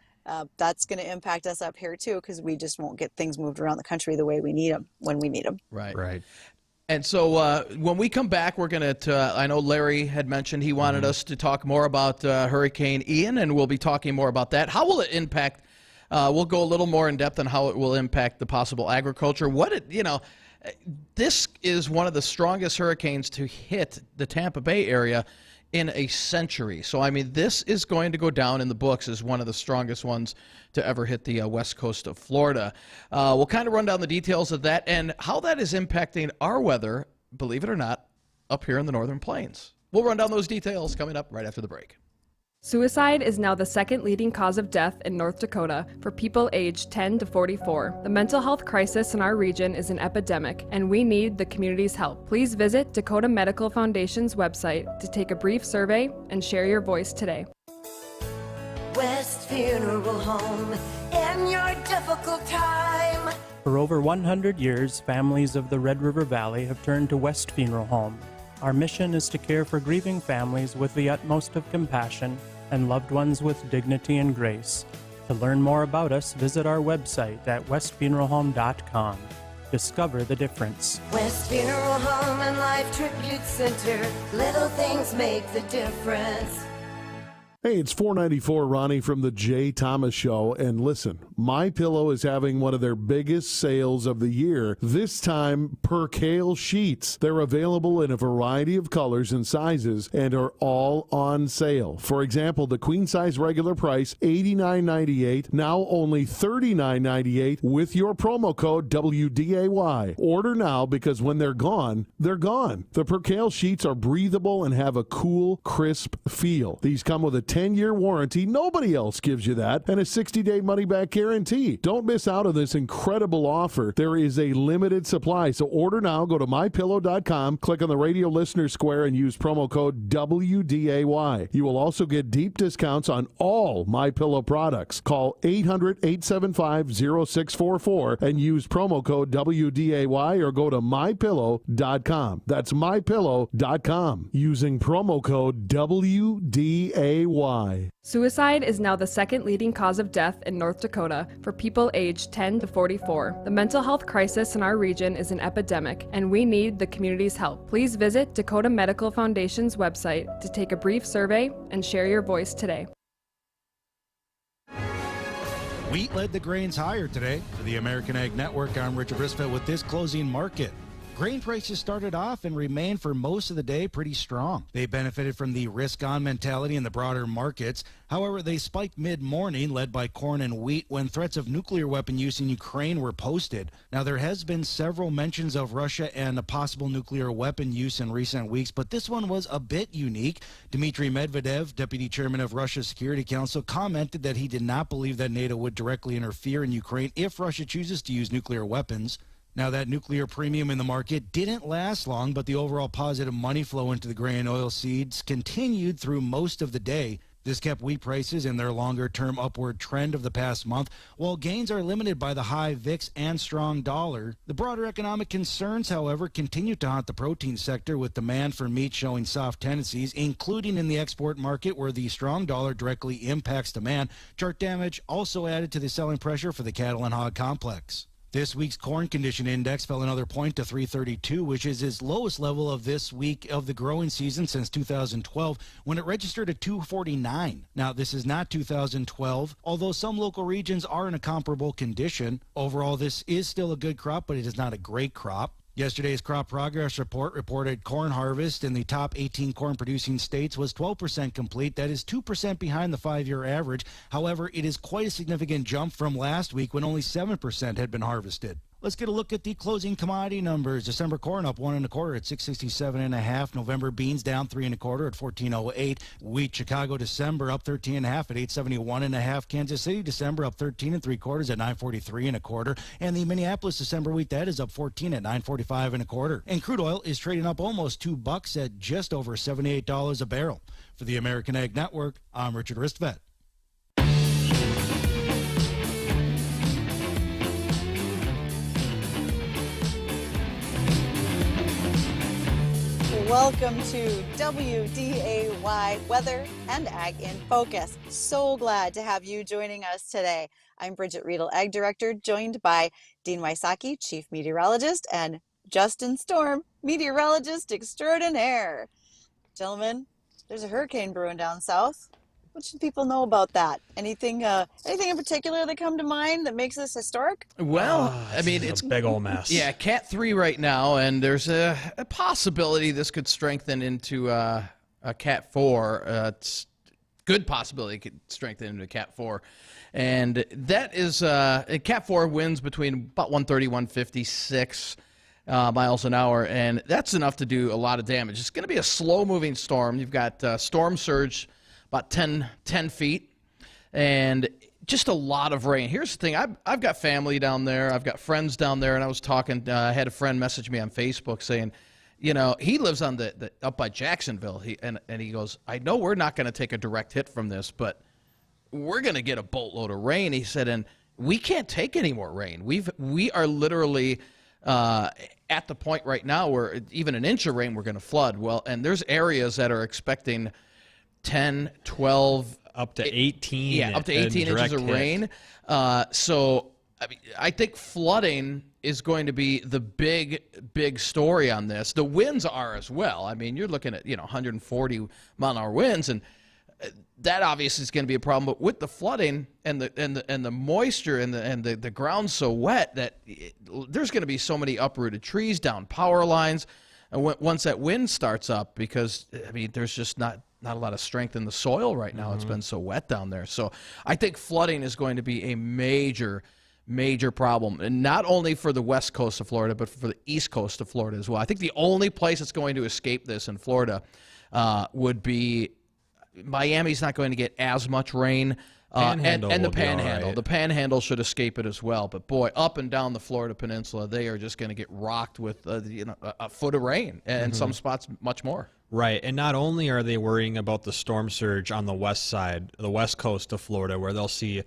that's going to impact us up here too, because we just won't get things moved around the country the way we need them when we need them. Right. And so when we come back, we're going to, I know Larry had mentioned he wanted us to talk more about Hurricane Ian, and we'll be talking more about that. How will it impact? We'll go a little more in depth on how it will impact the possible agriculture. This is one of the strongest hurricanes to hit the Tampa Bay area in a century. So, I mean, this is going to go down in the books as one of the strongest ones to ever hit the west coast of Florida. We'll kind of run down the details of that and how that is impacting our weather, believe it or not, up here in the Northern Plains. We'll run down those details coming up right after the break. Suicide is now the second leading cause of death in North Dakota for people aged 10 to 44. The mental health crisis in our region is an epidemic, and we need the community's help. Please visit Dakota Medical Foundation's website to take a brief survey and share your voice today. West Funeral Home in your difficult time. For over 100 years, families of the Red River Valley have turned to West Funeral Home. Our mission is to care for grieving families with the utmost of compassion and loved ones with dignity and grace. To learn more about us, visit our website at westfuneralhome.com. Discover the difference. West Funeral Home and Life Tribute Center. Little things make the difference. Hey, it's 494 Ronnie from the Jay Thomas Show. And listen, MyPillow is having one of their biggest sales of the year, this time percale sheets. They're available in a variety of colors and sizes and are all on sale. For example, the queen size regular price, $89.98, now only $39.98 with your promo code WDAY. Order now because when they're gone, they're gone. The percale sheets are breathable and have a cool, crisp feel. These come with a 10-year warranty. Nobody else gives you that. And a 60-day money-back guarantee. Don't miss out on this incredible offer. There is a limited supply. So order now. Go to MyPillow.com, click on the radio listener square, and use promo code WDAY. You will also get deep discounts on all MyPillow products. Call 800-875-0644 and use promo code WDAY or go to MyPillow.com. That's MyPillow.com. Using promo code WDAY. Suicide is now the second leading cause of death in North Dakota for people aged 10 to 44. The mental health crisis in our region is an epidemic, and we need the community's help. Please visit Dakota Medical Foundation's website to take a brief survey and share your voice today. Wheat led the grains higher today. For the American Ag Network, I'm Richard Brisfeld with this closing market. Grain prices started off and remained for most of the day pretty strong. They benefited from the risk-on mentality in the broader markets. However, they spiked mid-morning, led by corn and wheat, when threats of nuclear weapon use in Ukraine were posted. Now, there has been several mentions of Russia and a possible nuclear weapon use in recent weeks, but this one was a bit unique. Dmitry Medvedev, deputy chairman of Russia's Security Council, commented that he did not believe that NATO would directly interfere in Ukraine if Russia chooses to use nuclear weapons. Now, that nuclear premium in the market didn't last long, but the overall positive money flow into the grain and oil seeds continued through most of the day. This kept wheat prices in their longer-term upward trend of the past month, while gains are limited by the high VIX and strong dollar. The broader economic concerns, however, continue to haunt the protein sector, with demand for meat showing soft tendencies, including in the export market where the strong dollar directly impacts demand. Chart damage also added to the selling pressure for the cattle and hog complex. This week's corn condition index fell another point to 332, which is its lowest level of this week of the growing season since 2012, when it registered at 249. Now, this is not 2012, although some local regions are in a comparable condition. Overall, this is still a good crop, but it is not a great crop. Yesterday's crop progress report reported corn harvest in the top 18 corn-producing states was 12% complete. That is 2% behind the 5-year average. However, it is quite a significant jump from last week when only 7% had been harvested. Let's get a look at the closing commodity numbers. December corn up 1 1/4 at 667.5. November beans down 3 1/4 at 1408. Wheat Chicago December up 13.5 at 871.5. Kansas City December up 13 3/4 at 943 1/4. And the Minneapolis December wheat, that is up 14 at 945 1/4. And crude oil is trading up almost $2 at just over $78 a barrel. For the American Ag Network, I'm Richard Ristvet. Welcome to WDAY Weather and Ag in Focus. So glad to have you joining us today. I'm Bridgette Readel, Ag Director, joined by Dean Wysocki, Chief Meteorologist, and Justin Storm, Meteorologist Extraordinaire. Gentlemen, there's a hurricane brewing down south. What should people know about that? Anything in particular that come to mind that makes this historic? Well, I mean, it's a big old mess. Yeah, Cat 3 right now, and there's a possibility this could strengthen into a Cat 4. It's good possibility it could strengthen into a Cat 4. And that is, Cat 4 winds between about 130, 156 miles an hour, and that's enough to do a lot of damage. It's going to be a slow-moving storm. You've got storm surge about 10 feet, and just a lot of rain. Here's the thing. I've got family down there. I've got friends down there, and I was talking. I had a friend message me on Facebook saying, you know, he lives on the up by Jacksonville. And he goes, I know we're not going to take a direct hit from this, but we're going to get a boatload of rain. He said, and we can't take any more rain. We are literally at the point right now where even an inch of rain we're going to flood. Well, and there's areas that are expecting 10, 12, up to 18. Yeah, up to 18 inches of rain. So I mean, I think flooding is going to be the big story on this. The winds are as well. I mean, you're looking at 140 mile an hour winds, and that obviously is going to be a problem. But with the flooding and the moisture and the ground so wet that there's going to be so many uprooted trees, down power lines, and once that wind starts up, because I mean there's just not a lot of strength in the soil right now. It's been so wet down there. So I think flooding is going to be a major problem, and not only for the west coast of Florida, but for the east coast of Florida as well. I think the only place that's going to escape this in Florida would be Miami's not going to get as much rain, and the Panhandle. Right. The Panhandle should escape it as well. But boy, up and down the Florida Peninsula, they are just going to get rocked with a foot of rain, and some spots much more. Right, and not only are they worrying about the storm surge on the west side, the west coast of Florida, where they'll see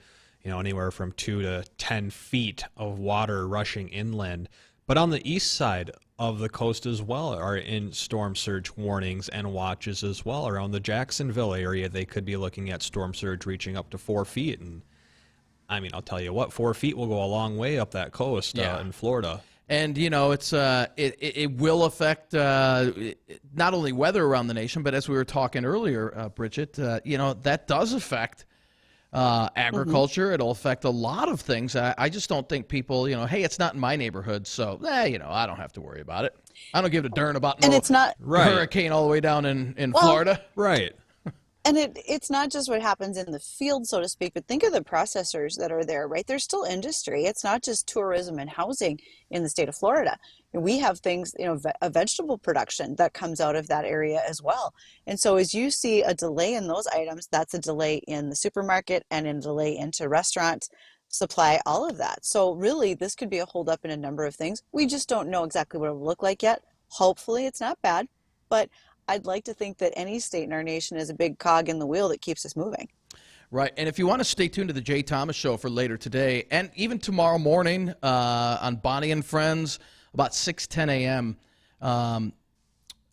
anywhere from 2 to 10 feet of water rushing inland. But on the east side of the coast as well are in storm surge warnings and watches as well. Around the Jacksonville area, they could be looking at storm surge reaching up to 4 feet. And I mean, I'll tell you what, 4 feet will go a long way up that coast in Florida. And it's it will affect not only weather around the nation, but as we were talking earlier, Bridgette, that does affect agriculture. It'll affect a lot of things. I just don't think people, hey, it's not in my neighborhood, so I don't have to worry about it. I don't give a darn about no it's not hurricane all the way down in Florida. Right. And it's not just what happens in the field, so to speak, but think of the processors that are there, right? There's still industry. It's not just tourism and housing in the state of Florida. We have things, a vegetable production that comes out of that area as well. And so as you see a delay in those items, that's a delay in the supermarket and a delay into restaurant supply, all of that. So really, this could be a holdup in a number of things. We just don't know exactly what it will look like yet. Hopefully it's not bad, but I'd like to think that any state in our nation is a big cog in the wheel that keeps us moving. Right, and if you want to stay tuned to the Jay Thomas Show for later today, and even tomorrow morning on Bonnie and Friends, about 6:10 a.m.,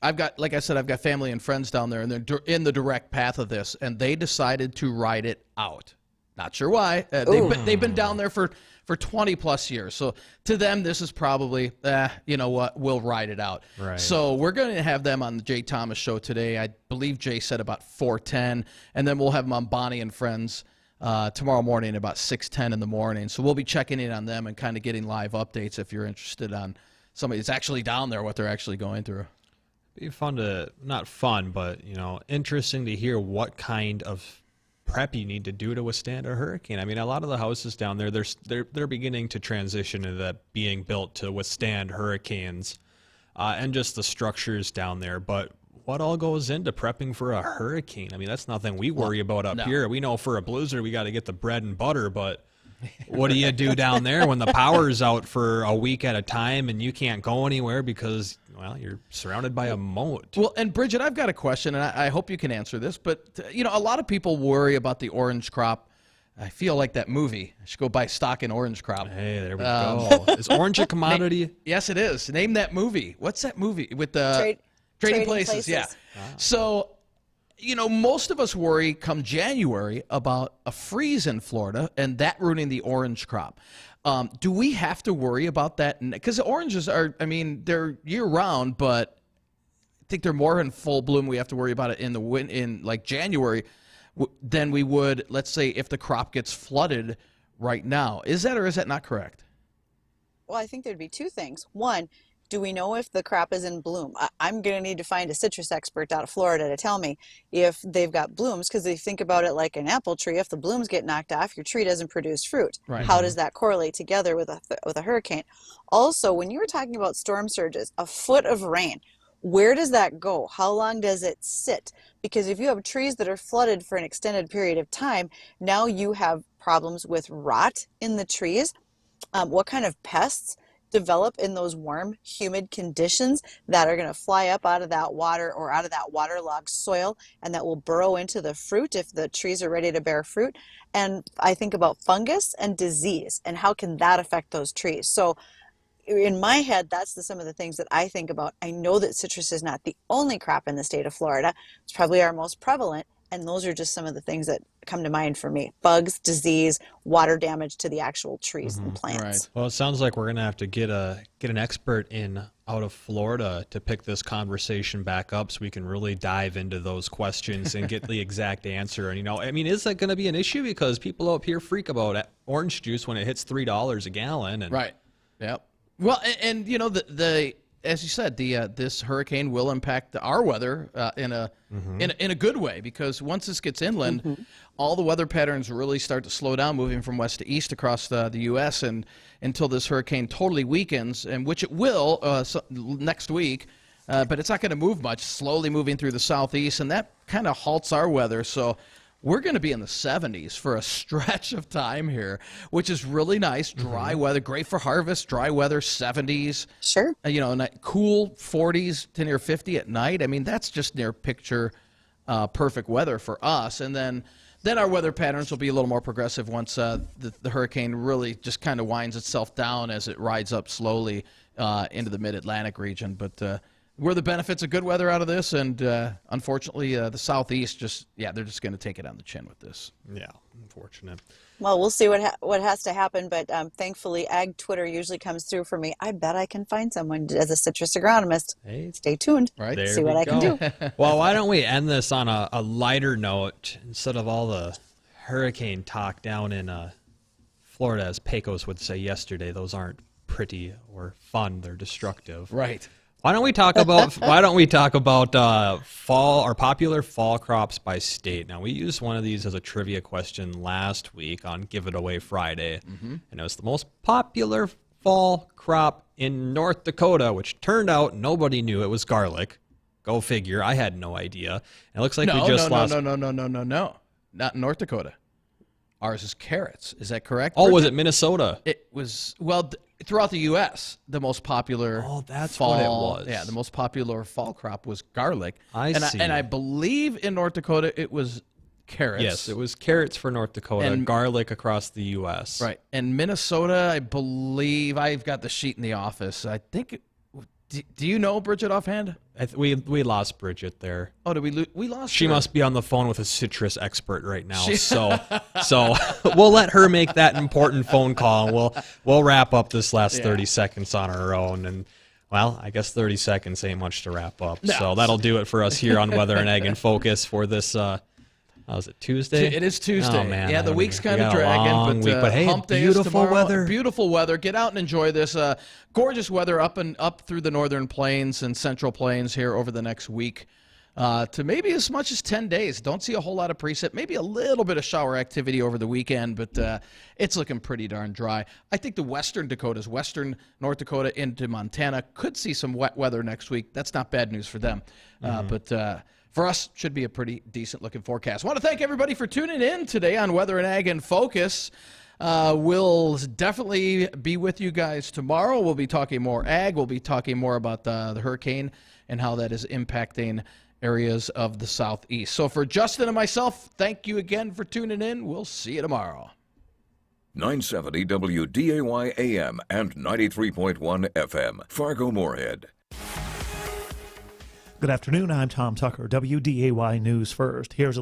I've got family and friends down there, and they're in the direct path of this, and they decided to ride it out. Not sure why. They've been down there for 20-plus years. So to them, this is probably, you know what, we'll ride it out. Right. So we're going to have them on the Jay Thomas Show today. I believe Jay said about 4:10, and then we'll have them on Bonnie and Friends tomorrow morning about 6:10 in the morning. So we'll be checking in on them and kind of getting live updates if you're interested on somebody that's actually down there, what they're actually going through. Be fun to, not fun, but, interesting to hear what kind of prep you need to do to withstand a hurricane. I mean, a lot of the houses down there, they're beginning to transition into that being built to withstand hurricanes and just the structures down there. But what all goes into prepping for a hurricane? I mean, that's nothing we worry about up here. We know for a blizzard, we got to get the bread and butter, but what do you do down there when the power's out for a week at a time and you can't go anywhere because, well, you're surrounded by a moat? Well, and Bridgette, I've got a question, and I hope you can answer this, but, a lot of people worry about the orange crop. I feel like that movie. I should go buy stock in orange crop. Hey, there we go. Is orange a commodity? Yes, it is. Name that movie. What's that movie with the Trading Places? Yeah. Wow. So, most of us worry come January about a freeze in Florida and that ruining the orange crop. Do we have to worry about that? Because the oranges are, they're year-round, but I think they're more in full bloom. We have to worry about it in like January than we would, let's say, if the crop gets flooded right now. Is that or is that not correct? Well, I think there'd be two things. One, do we know if the crop is in bloom? I'm going to need to find a citrus expert out of Florida to tell me if they've got blooms, because they think about it like an apple tree. If the blooms get knocked off, your tree doesn't produce fruit. Right. How does that correlate together with a hurricane? Also, when you were talking about storm surges, a foot of rain, where does that go? How long does it sit? Because if you have trees that are flooded for an extended period of time, now you have problems with rot in the trees. What kind of pests develop in those warm, humid conditions that are going to fly up out of that water or out of that waterlogged soil, and that will burrow into the fruit if the trees are ready to bear fruit. And I think about fungus and disease and how can that affect those trees. So in my head, that's some of the things that I think about. I know that citrus is not the only crop in the state of Florida. It's probably our most prevalent, and those are just some of the things that come to mind for me. Bugs, disease, water damage to the actual trees and plants. Right. Well, it sounds like we're going to have to get an expert in out of Florida to pick this conversation back up so we can really dive into those questions and get the exact answer. And, I mean, is that going to be an issue? Because people up here freak about orange juice when it hits $3 a gallon. And Right. Yep. Well, and the as you said, this hurricane will impact our weather in a good way, because once this gets inland, all the weather patterns really start to slow down, moving from west to east across the U.S. and until this hurricane totally weakens, and which it will next week. But it's not going to move much, slowly moving through the southeast, and that kind of halts our weather. So we're going to be in the 70s for a stretch of time here, which is really nice. Dry weather, great for harvest. Dry weather, 70s. Sure. Cool 40s to near 50 at night. I mean, that's just near picture perfect weather for us. And then our weather patterns will be a little more progressive once the hurricane really just kind of winds itself down as it rides up slowly into the mid-Atlantic region. But we're the benefits of good weather out of this, and unfortunately, the southeast they're just going to take it on the chin with this. Yeah, unfortunate. Well, we'll see what has to happen, but thankfully, Ag Twitter usually comes through for me. I bet I can find someone as a citrus agronomist. Hey, stay tuned. Right, see what I can do. Well, why don't we end this on a lighter note instead of all the hurricane talk down in Florida, as Pecos would say yesterday. Those aren't pretty or fun; they're destructive. Right. Why don't we talk about fall or popular fall crops by state? Now, we used one of these as a trivia question last week on Give It Away Friday, and it was the most popular fall crop in North Dakota, which turned out nobody knew it was garlic. Go figure. I had no idea. And it looks like we just lost. No, not in North Dakota. Ours is carrots. Is that correct? Oh, was it Minnesota? It was, throughout the U.S., the most popular that's fall, what it was. Yeah, the most popular fall crop was garlic. I see. And I believe in North Dakota it was carrots. Yes, it was carrots for North Dakota, and garlic across the U.S. Right. And Minnesota, I believe, I've got the sheet in the office. I think, do you know, Bridgette, offhand? We lost Bridgette there. Oh, did we lost She her? must be on the phone with a citrus expert right now. So we'll let her make that important phone call, and we'll wrap up this last 30 seconds on our own. And, well, I guess 30 seconds ain't much to wrap up. No. So that'll do it for us here on Weather and Ag in Focus for this is it Tuesday? It is Tuesday. Oh, man, yeah, the week's kind of dragging, but hey, hump day beautiful is tomorrow. weather. Beautiful weather. Get out and enjoy this. Gorgeous weather up through the northern plains and central plains here over the next week to maybe as much as 10 days. Don't see a whole lot of precip. Maybe a little bit of shower activity over the weekend, but it's looking pretty darn dry. I think the western Dakotas, western North Dakota into Montana, could see some wet weather next week. That's not bad news for them. But for us, should be a pretty decent-looking forecast. I want to thank everybody for tuning in today on Weather and Ag in Focus. We'll definitely be with you guys tomorrow. We'll be talking more ag. We'll be talking more about the hurricane and how that is impacting areas of the southeast. So for Justin and myself, thank you again for tuning in. We'll see you tomorrow. 970 WDAY AM and 93.1 FM, Fargo-Moorhead. Good afternoon, I'm Tom Tucker, WDAY News First. Here's a